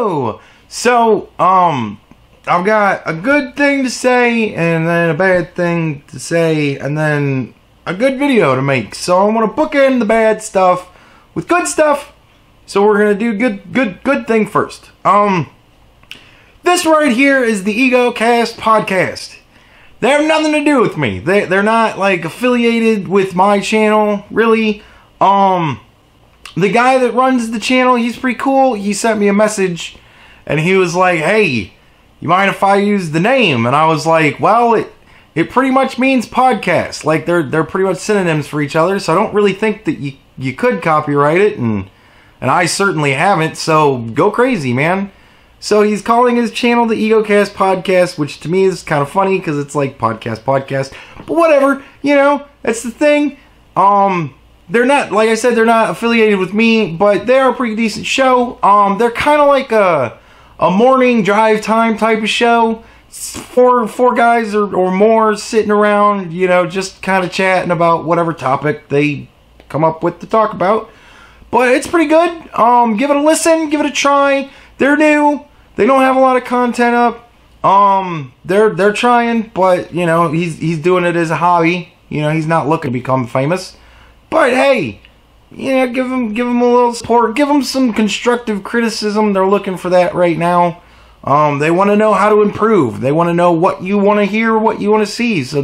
Hello! So, I've got a good thing to say, and then a bad thing to say, and then a good video to make. So I want to bookend the bad stuff with good stuff. So we're gonna do good thing first. This right here is the Egocast podcast. They have nothing to do with me. They're not like affiliated with my channel, really. The guy that runs the channel, he's pretty cool. He sent me a message and he was like, hey, you mind if I use the name? And I was like, well, it pretty much means podcast. Like they're pretty much synonyms for each other. So I don't really think that you could copyright it, and I certainly haven't. So go crazy, man. So he's calling his channel the Egocast podcast, which to me is kind of funny because it's like podcast. But whatever, you know, that's the thing. They're not, like I said, they're not affiliated with me, but they're a pretty decent show. They're kind of like a morning drive time type of show. Four guys or more sitting around, you know, just kind of chatting about whatever topic they come up with to talk about. But it's pretty good. Give it a listen, give it a try. They're new. They don't have a lot of content up. They're trying, but you know, he's doing it as a hobby. You know, he's not looking to become famous. But hey, you know, give them a little support. Give them some constructive criticism. They're looking for that right now. They want to know how to improve. They want to know what you want to hear, what you want to see. So